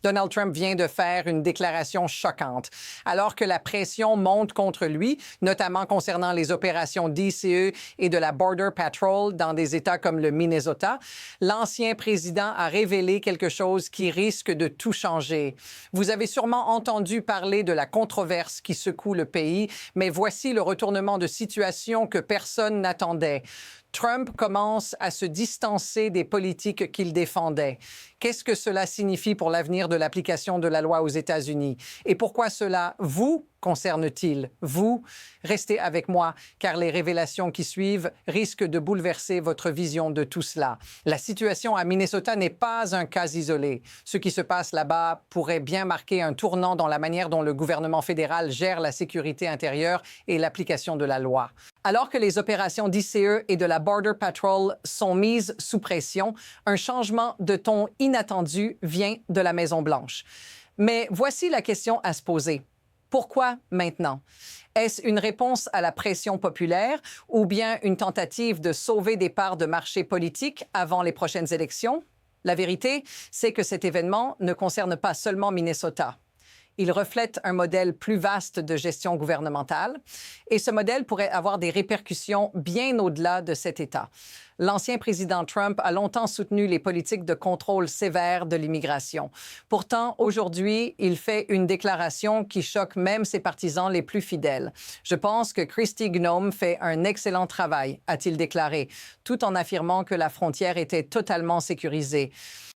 Donald Trump vient de faire une déclaration choquante. Alors que la pression monte contre lui, notamment concernant les opérations DCE et de la Border Patrol dans des États comme le Minnesota, l'ancien président a révélé quelque chose qui risque de tout changer. Vous avez sûrement entendu parler de la controverse qui secoue le pays, mais voici le retournement de situation que personne n'attendait. Trump commence à se distancer des politiques qu'il défendait. Qu'est-ce que cela signifie pour l'avenir de l'application de la loi aux États-Unis? Et pourquoi cela vous concerne-t-il? Vous, restez avec moi, car les révélations qui suivent risquent de bouleverser votre vision de tout cela. La situation à Minnesota n'est pas un cas isolé. Ce qui se passe là-bas pourrait bien marquer un tournant dans la manière dont le gouvernement fédéral gère la sécurité intérieure et l'application de la loi. Alors que les opérations d'ICE et de la Border Patrol sont mises sous pression, un changement de ton inattendu vient de la Maison-Blanche. Mais voici la question à se poser. Pourquoi maintenant? Est-ce une réponse à la pression populaire ou bien une tentative de sauver des parts de marché politique avant les prochaines élections? La vérité, c'est que cet événement ne concerne pas seulement Minnesota. Il reflète un modèle plus vaste de gestion gouvernementale et ce modèle pourrait avoir des répercussions bien au-delà de cet État. L'ancien président Trump a longtemps soutenu les politiques de contrôle sévère de l'immigration. Pourtant, aujourd'hui, il fait une déclaration qui choque même ses partisans les plus fidèles. Je pense que Kristi Noem fait un excellent travail, a-t-il déclaré, tout en affirmant que la frontière était totalement sécurisée.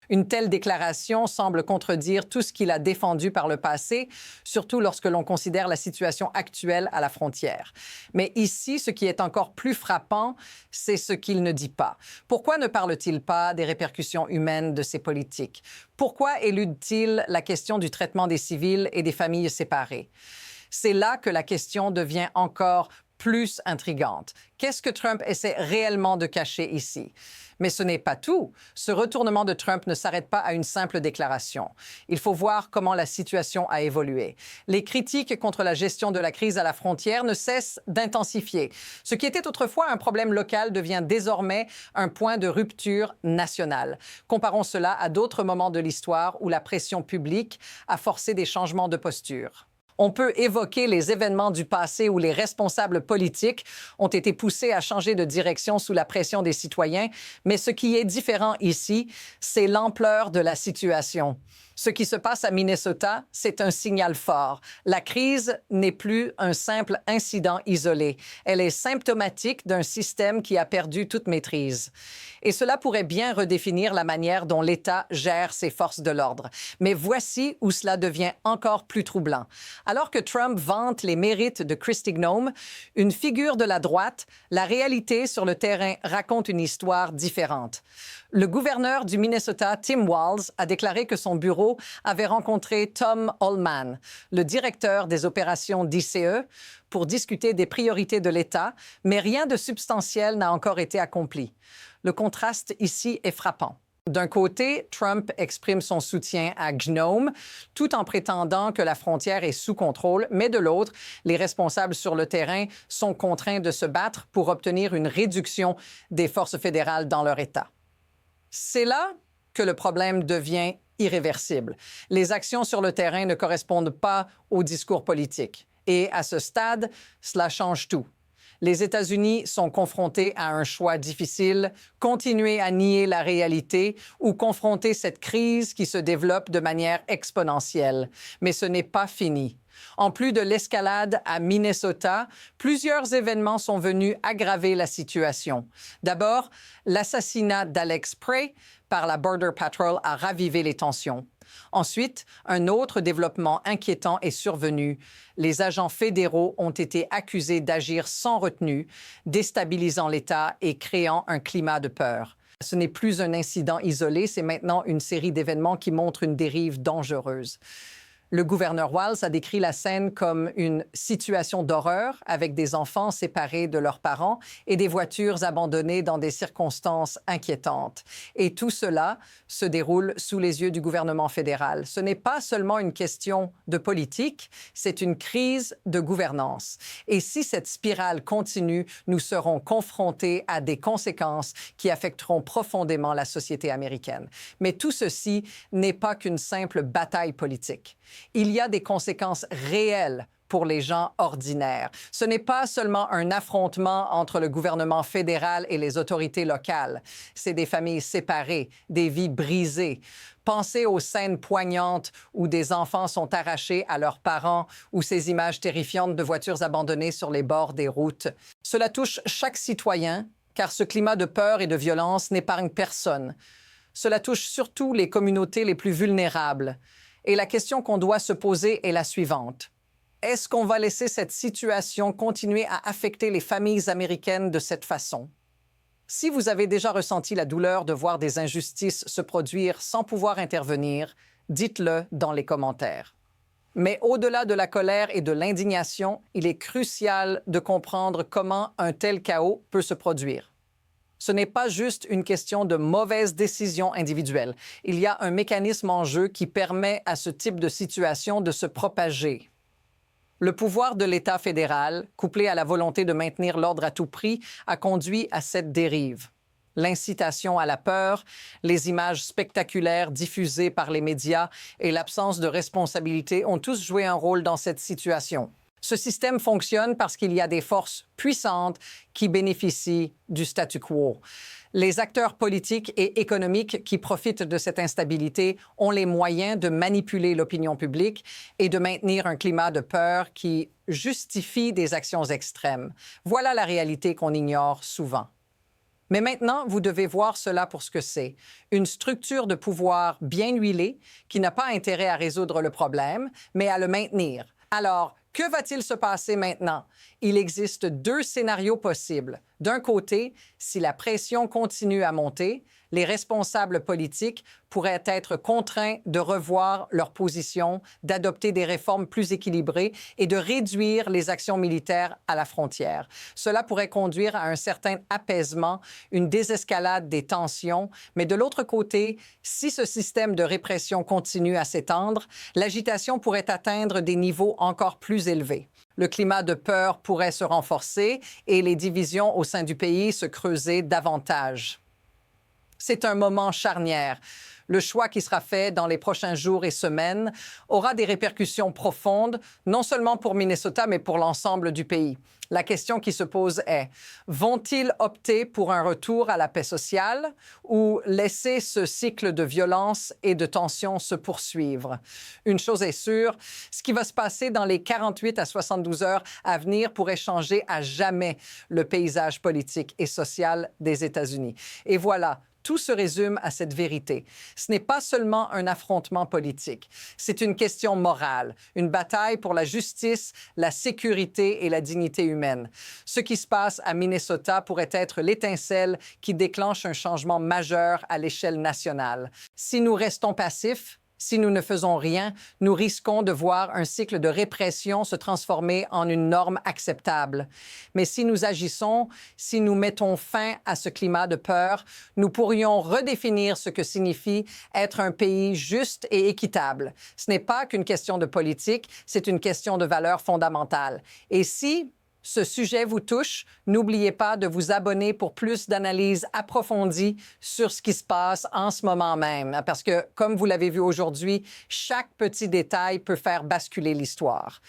Une telle déclaration semble contredire tout ce qu'il a défendu par le passé, surtout lorsque l'on considère la situation actuelle à la frontière. Mais ici, ce qui est encore plus frappant, c'est ce qu'il ne dit pas. Pourquoi ne parle-t-il pas des répercussions humaines de ses politiques? Pourquoi élude-t-il la question du traitement des civils et des familles séparées? C'est là que la question devient encore plus intrigante. Qu'est-ce que Trump essaie réellement de cacher ici? Mais ce n'est pas tout. Ce retournement de Trump ne s'arrête pas à une simple déclaration. Il faut voir comment la situation a évolué. Les critiques contre la gestion de la crise à la frontière ne cessent d'intensifier. Ce qui était autrefois un problème local devient désormais un point de rupture nationale. Comparons cela à d'autres moments de l'histoire où la pression publique a forcé des changements de posture. On peut évoquer les événements du passé où les responsables politiques ont été poussés à changer de direction sous la pression des citoyens, mais ce qui est différent ici, c'est l'ampleur de la situation. Ce qui se passe à Minnesota, c'est un signal fort. La crise n'est plus un simple incident isolé. Elle est symptomatique d'un système qui a perdu toute maîtrise. Et cela pourrait bien redéfinir la manière dont l'État gère ses forces de l'ordre. Mais voici où cela devient encore plus troublant. Alors que Trump vante les mérites de Kristi Noem, une figure de la droite, la réalité sur le terrain raconte une histoire différente. Le gouverneur du Minnesota, Tim Walz, a déclaré que son bureau avait rencontré Tom Homan, le directeur des opérations d'ICE, pour discuter des priorités de l'État, mais rien de substantiel n'a encore été accompli. Le contraste ici est frappant. D'un côté, Trump exprime son soutien à Noem, tout en prétendant que la frontière est sous contrôle, mais de l'autre, les responsables sur le terrain sont contraints de se battre pour obtenir une réduction des forces fédérales dans leur État. C'est là que le problème devient irréversible. Les actions sur le terrain ne correspondent pas au discours politique. Et à ce stade, cela change tout. Les États-Unis sont confrontés à un choix difficile, continuer à nier la réalité ou confronter cette crise qui se développe de manière exponentielle. Mais ce n'est pas fini. En plus de l'escalade à Minnesota, plusieurs événements sont venus aggraver la situation. D'abord, l'assassinat d'Alex Prey par la Border Patrol a ravivé les tensions. Ensuite, un autre développement inquiétant est survenu. Les agents fédéraux ont été accusés d'agir sans retenue, déstabilisant l'État et créant un climat de peur. Ce n'est plus un incident isolé, c'est maintenant une série d'événements qui montrent une dérive dangereuse. Le gouverneur Walz a décrit la scène comme une situation d'horreur avec des enfants séparés de leurs parents et des voitures abandonnées dans des circonstances inquiétantes. Et tout cela se déroule sous les yeux du gouvernement fédéral. Ce n'est pas seulement une question de politique, c'est une crise de gouvernance. Et si cette spirale continue, nous serons confrontés à des conséquences qui affecteront profondément la société américaine. Mais tout ceci n'est pas qu'une simple bataille politique. Il y a des conséquences réelles pour les gens ordinaires. Ce n'est pas seulement un affrontement entre le gouvernement fédéral et les autorités locales. C'est des familles séparées, des vies brisées. Pensez aux scènes poignantes où des enfants sont arrachés à leurs parents ou ces images terrifiantes de voitures abandonnées sur les bords des routes. Cela touche chaque citoyen, car ce climat de peur et de violence n'épargne personne. Cela touche surtout les communautés les plus vulnérables. Et la question qu'on doit se poser est la suivante. Est-ce qu'on va laisser cette situation continuer à affecter les familles américaines de cette façon? Si vous avez déjà ressenti la douleur de voir des injustices se produire sans pouvoir intervenir, dites-le dans les commentaires. Mais au-delà de la colère et de l'indignation, il est crucial de comprendre comment un tel chaos peut se produire. Ce n'est pas juste une question de mauvaise décision individuelle. Il y a un mécanisme en jeu qui permet à ce type de situation de se propager. Le pouvoir de l'État fédéral, couplé à la volonté de maintenir l'ordre à tout prix, a conduit à cette dérive. L'incitation à la peur, les images spectaculaires diffusées par les médias et l'absence de responsabilité ont tous joué un rôle dans cette situation. Ce système fonctionne parce qu'il y a des forces puissantes qui bénéficient du statu quo. Les acteurs politiques et économiques qui profitent de cette instabilité ont les moyens de manipuler l'opinion publique et de maintenir un climat de peur qui justifie des actions extrêmes. Voilà la réalité qu'on ignore souvent. Mais maintenant, vous devez voir cela pour ce que c'est. Une structure de pouvoir bien huilée qui n'a pas intérêt à résoudre le problème, mais à le maintenir. Alors, que va-t-il se passer maintenant? Il existe deux scénarios possibles. D'un côté, si la pression continue à monter, les responsables politiques pourraient être contraints de revoir leur position, d'adopter des réformes plus équilibrées et de réduire les actions militaires à la frontière. Cela pourrait conduire à un certain apaisement, une désescalade des tensions, mais de l'autre côté, si ce système de répression continue à s'étendre, l'agitation pourrait atteindre des niveaux encore plus élevés. Le climat de peur pourrait se renforcer et les divisions au sein du pays se creuser davantage. C'est un moment charnière. Le choix qui sera fait dans les prochains jours et semaines aura des répercussions profondes, non seulement pour Minnesota, mais pour l'ensemble du pays. La question qui se pose est, vont-ils opter pour un retour à la paix sociale ou laisser ce cycle de violence et de tension se poursuivre? Une chose est sûre, ce qui va se passer dans les 48 à 72 heures à venir pourrait changer à jamais le paysage politique et social des États-Unis. Et voilà, tout se résume à cette vérité. Ce n'est pas seulement un affrontement politique, c'est une question morale, une bataille pour la justice, la sécurité et la dignité humaine. Ce qui se passe à Minnesota pourrait être l'étincelle qui déclenche un changement majeur à l'échelle nationale. Si nous restons passifs, si nous ne faisons rien, nous risquons de voir un cycle de répression se transformer en une norme acceptable. Mais si nous agissons, si nous mettons fin à ce climat de peur, nous pourrions redéfinir ce que signifie être un pays juste et équitable. Ce n'est pas qu'une question de politique, c'est une question de valeurs fondamentales. Et si ce sujet vous touche, n'oubliez pas de vous abonner pour plus d'analyses approfondies sur ce qui se passe en ce moment même, parce que, comme vous l'avez vu aujourd'hui, chaque petit détail peut faire basculer l'histoire.